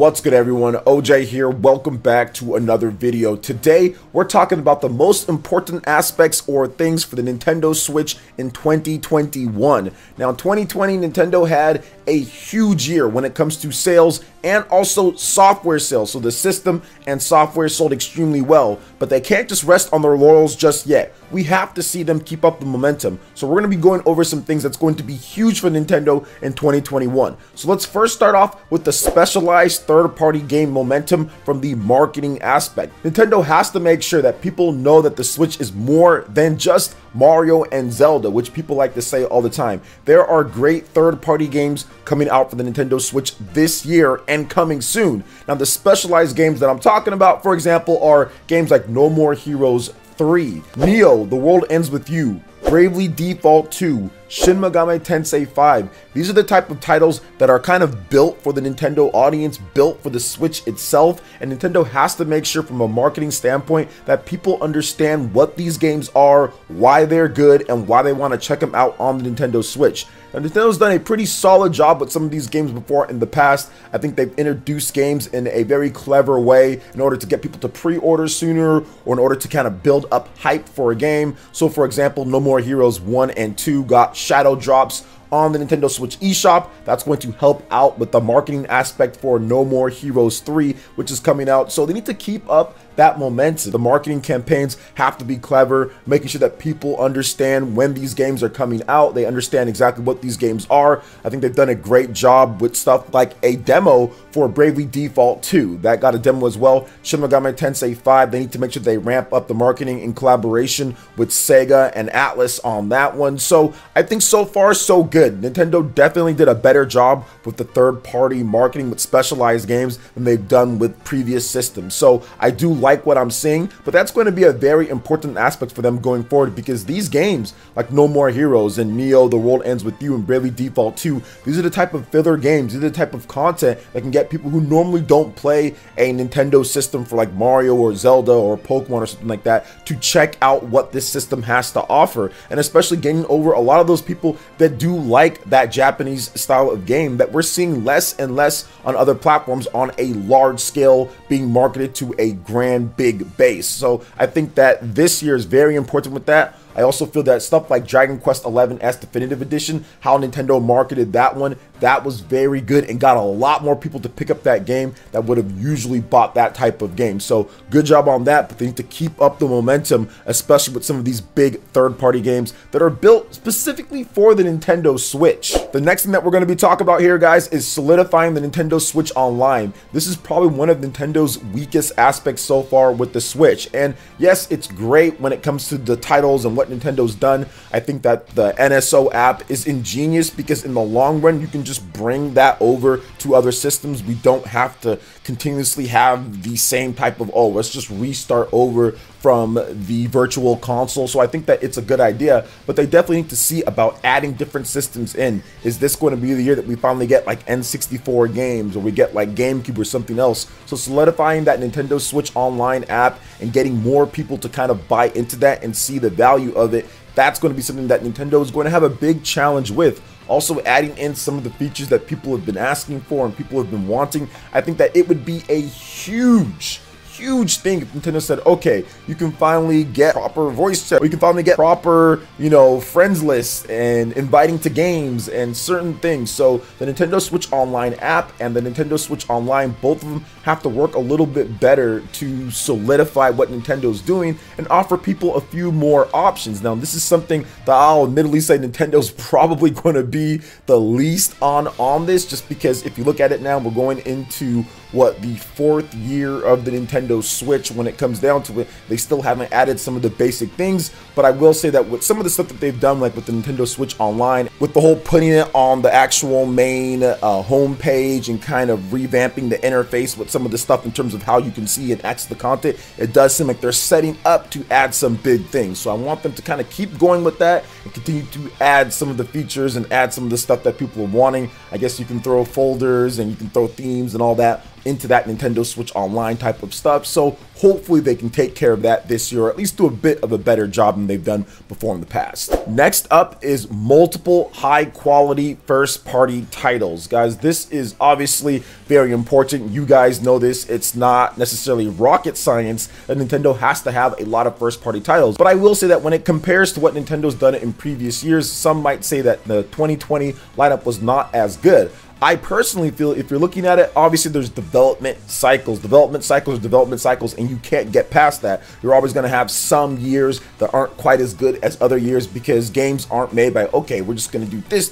What's good, everyone? OJ here. Welcome back to another video. Today we're talking about the most important aspects or things for the Nintendo Switch in 2021. Now in 2020, Nintendo had a huge year when it comes to sales and also software sales. So the system and software sold extremely well, but they can't just rest on their laurels just yet. We have to see them keep up the momentum. So we're going to be going over some things that's going to be huge for Nintendo in 2021. So let's first start off with the specialized third-party game momentum from the marketing aspect. Nintendo has to make sure that people know that the Switch is more than just Mario and Zelda, which people like to say all the time. There are great third-party games coming out for the Nintendo Switch this year and coming soon. Now, the specialized games that I'm talking about, for example, are games like No More Heroes 3, Neo: The World Ends With You, Bravely Default 2, Shin Megami Tensei 5. These are the type of titles that are kind of built for the Nintendo audience, built for the Switch itself, and Nintendo has to make sure from a marketing standpoint that people understand what these games are, why they're good, and why they want to check them out on the Nintendo Switch. Now, Nintendo's done a pretty solid job with some of these games before in the past. I think they've introduced games in a very clever way in order to get people to pre-order sooner, or in order to kind of build up hype for a game. So for example, No More Heroes 1 and 2 got shadow drops on the Nintendo Switch eShop. That's going to help out with the marketing aspect for No More Heroes 3, which is coming out. So they need to keep up that momentum. The marketing campaigns have to be clever, making sure that people understand when these games are coming out. They understand exactly what these games are. I think they've done a great job with stuff like a demo for Bravely Default 2. That got a demo as well. Shin Megami Tensei 5, they need to make sure they ramp up the marketing in collaboration with Sega and Atlas on that one. So I think so far so good. Nintendo definitely did a better job with the third-party marketing with specialized games than they've done with previous systems. So I do like what I'm seeing, but that's going to be a very important aspect for them going forward, because these games like No More Heroes and Neo: The World Ends With You and Bravely Default 2, these are the type of filler games, these are the type of content that can get people who normally don't play a Nintendo system for like Mario or Zelda or Pokemon or something like that to check out what this system has to offer, and especially getting over a lot of those people that do like that Japanese style of game that we're seeing less and less on other platforms on a large scale being marketed to a grand big base. So I think that this year is very important with that. I also feel that stuff like Dragon Quest XI S Definitive Edition, how Nintendo marketed that one, that was very good and got a lot more people to pick up that game that would have usually bought that type of game. So good job on that, but they need to keep up the momentum, especially with some of these big third-party games that are built specifically for the Nintendo Switch. The next thing that we're going to be talking about here, guys, is solidifying the Nintendo Switch Online. This is probably one of Nintendo's weakest aspects so far with the Switch. And yes, it's great when it comes to the titles and what Nintendo's done. I think that the NSO app is ingenious because in the long run you can just bring that over to other systems. We don't have to continuously have the same type of, oh, let's just restart over from the virtual console. So I think that it's a good idea, but they definitely need to see about adding different systems in. Is this going to be the year that we finally get like N64 games, or we get like GameCube or something else? So solidifying that Nintendo Switch Online app and getting more people to kind of buy into that and see the value of it, that's going to be something that Nintendo is going to have a big challenge with. Also adding in some of the features that people have been asking for and people have been wanting. I think that it would be a huge thing if Nintendo said, okay, you can finally get proper voice chat, or you can finally get proper, you know, friends lists and inviting to games and certain things. So the Nintendo Switch Online app and the Nintendo Switch Online, both of them have to work a little bit better to solidify what Nintendo's doing and offer people a few more options. Now, this is something that I'll admittedly say Nintendo's probably going to be the least on this, just because if you look at it now, we're going into what, the 4th year of the Nintendo Switch. When it comes down to it, they still haven't added some of the basic things, but I will say that with some of the stuff that they've done, like with the Nintendo Switch Online, with the whole putting it on the actual main home page and kind of revamping the interface with some of the stuff in terms of how you can see and access the content, it does seem like they're setting up to add some big things. So I want them to kind of keep going with that and continue to add some of the features and add some of the stuff that people are wanting. I guess you can throw folders and you can throw themes and all that into that Nintendo Switch Online type of stuff. So hopefully they can take care of that this year, or at least do a bit of a better job than they've done before in the past. Next up is multiple high quality first party titles. Guys, this is obviously very important. You guys know this. It's not necessarily rocket science that Nintendo has to have a lot of first party titles, but I will say that when it compares to what Nintendo's done in previous years, some might say that the 2020 lineup was not as good. I personally feel if you're looking at it, obviously there's development cycles, and you can't get past that. You're always going to have some years that aren't quite as good as other years because games aren't made by, okay, we're just going to do this,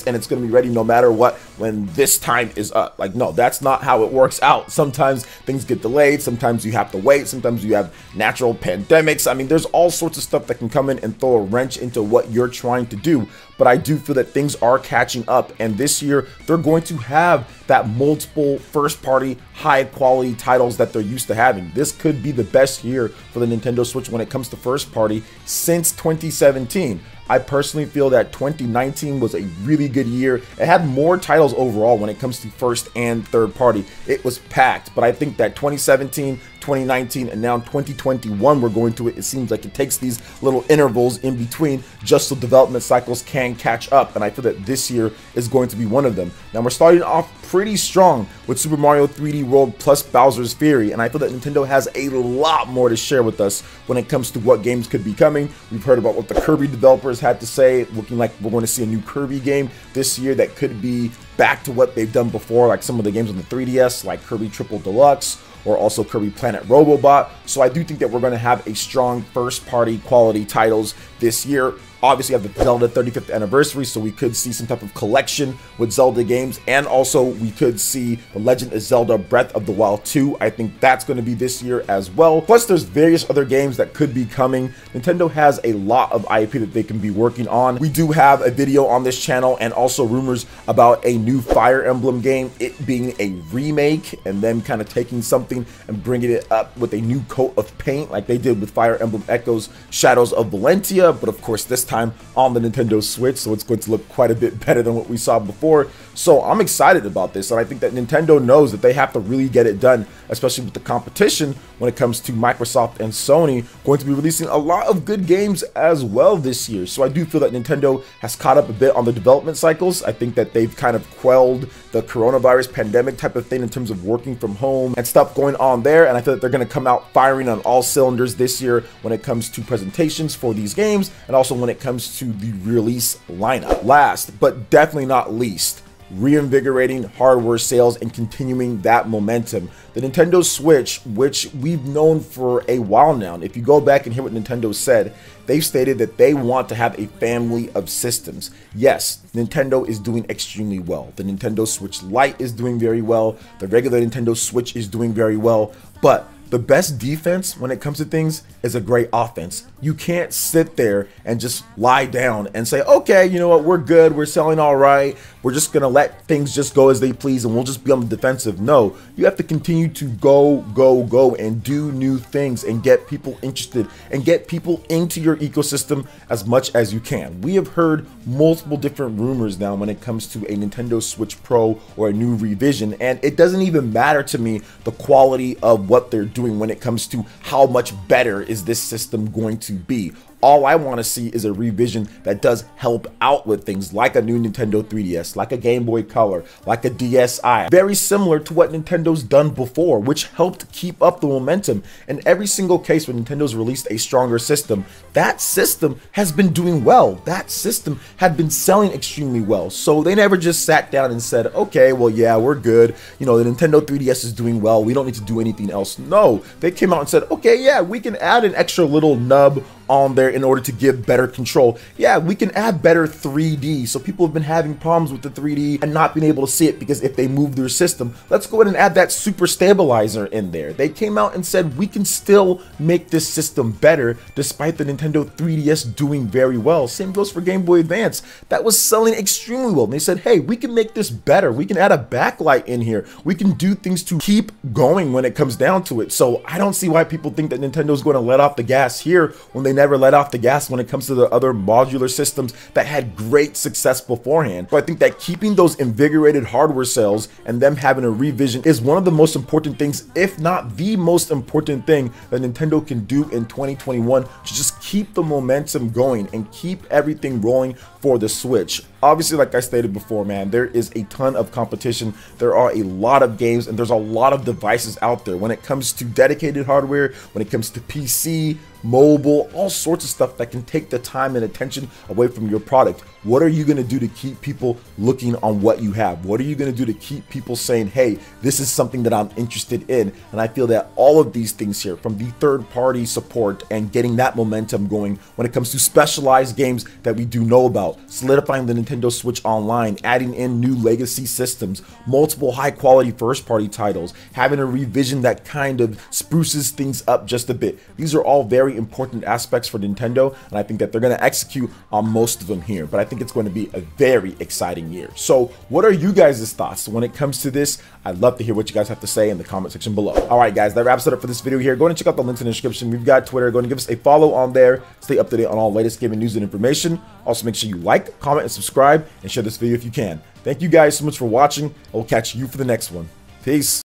and it's going to be ready no matter what when this time is up. Like, no, that's not how it works out. Sometimes things get delayed. Sometimes you have to wait. Sometimes you have natural pandemics. I mean, there's all sorts of stuff that can come in and throw a wrench into what you're trying to do. But I do feel that things are catching up, and this year they're going to have that multiple first party high quality titles that they're used to having. This could be the best year for the Nintendo Switch when it comes to first party since 2017. I personally feel that 2019 was a really good year. It had more titles overall when it comes to first and third party. It was packed, but I think that 2017, 2019, and now 2021 we're going to it. It seems like it takes these little intervals in between just so development cycles can catch up, and I feel that this year is going to be one of them. Now we're starting off pretty strong with Super Mario 3D World plus Bowser's Fury, and I feel that Nintendo has a lot more to share with us when it comes to what games could be coming. We've heard about what the Kirby developers had to say, looking like we're going to see a new Kirby game this year that could be back to what they've done before, like some of the games on the 3DS, like Kirby Triple Deluxe, or also Kirby Planet Robobot. So I do think that we're going to have a strong first party quality titles this year. Obviously, we have the Zelda 35th anniversary, so we could see some type of collection with Zelda games, and also we could see The Legend of Zelda Breath of the Wild 2. I think that's going to be this year as well. Plus, there's various other games that could be coming. Nintendo has a lot of IP that they can be working on. We do have a video on this channel and also rumors about a new Fire Emblem game, it being a remake, and them kind of taking something and bringing it up with a new coat of paint like they did with Fire Emblem Echoes Shadows of Valentia, but of course this time on the Nintendo Switch, so it's going to look quite a bit better than what we saw before. So I'm excited about this, and I think that Nintendo knows that they have to really get it done, especially with the competition when it comes to Microsoft and Sony going to be releasing a lot of good games as well this year. So I do feel that Nintendo has caught up a bit on the development cycles. I think that they've kind of quelled the coronavirus pandemic type of thing in terms of working from home and stuff going on there, and I feel that they're going to come out firing on all cylinders this year when it comes to presentations for these games, and also when it comes to the release lineup. Last but definitely not least, reinvigorating hardware sales and continuing that momentum. The Nintendo Switch, which we've known for a while now, if you go back and hear what Nintendo said, they've stated that they want to have a family of systems. Yes, Nintendo is doing extremely well. The Nintendo Switch Lite is doing very well. The regular Nintendo Switch is doing very well, but the best defense when it comes to things is a great offense. You can't sit there and just lie down and say, okay, you know what, we're good, we're selling all right, we're just gonna let things just go as they please and we'll just be on the defensive. No, you have to continue to go and do new things and get people interested and get people into your ecosystem as much as you can. We have heard multiple different rumors now when it comes to a Nintendo Switch Pro or a new revision, and it doesn't even matter to me the quality of what they're doing when it comes to how much better is this system going to be. All I want to see is a revision that does help out with things like a new Nintendo 3DS, like a Game Boy Color, like a DSi. Very similar to what Nintendo's done before, which helped keep up the momentum. In every single case when Nintendo's released a stronger system, that system has been doing well. That system had been selling extremely well. So they never just sat down and said, okay, well, yeah, we're good. You know, the Nintendo 3DS is doing well. We don't need to do anything else. No, they came out and said, okay, yeah, we can add an extra little nub on there in order to give better control. Yeah, we can add better 3D. So people have been having problems with the 3D and not being able to see it because if they move their system, let's go ahead and add that super stabilizer in there. They came out and said we can still make this system better despite the Nintendo 3DS doing very well. Same goes for Game Boy Advance. That was selling extremely well. And they said, hey, we can make this better. We can add a backlight in here. We can do things to keep going when it comes down to it. So I don't see why people think that Nintendo's going to let off the gas here when they never let off the gas when it comes to the other modular systems that had great success beforehand. So I think that keeping those invigorated hardware sales and them having a revision is one of the most important things, if not the most important thing that Nintendo can do in 2021 to just keep the momentum going and keep everything rolling for the Switch. Obviously, like I stated before, man, there is a ton of competition. There are a lot of games and there's a lot of devices out there when it comes to dedicated hardware, when it comes to PC, mobile, all sorts of stuff that can take the time and attention away from your product. What are you going to do to keep people looking on what you have? What are you going to do to keep people saying, hey, this is something that I'm interested in? And I feel that all of these things here, from the third-party support and getting that momentum going when it comes to specialized games that we do know about, solidifying the Nintendo Switch Online, adding in new legacy systems, multiple high-quality first-party titles, having a revision that kind of spruces things up just a bit. These are all very important aspects for Nintendo, and I think that they're going to execute on most of them here. But I think it's going to be a very exciting year. So what are you guys' thoughts when it comes to this? I'd love to hear what you guys have to say in the comment section below. All right, guys, that wraps it up for this video here. Go ahead and check out the links in the description. We've got Twitter. Go ahead and give us a follow on there. Stay up to date on all latest gaming news and information. Also, make sure you like, comment, and subscribe, and share this video if you can. Thank you guys so much for watching. I will catch you for the next one. Peace.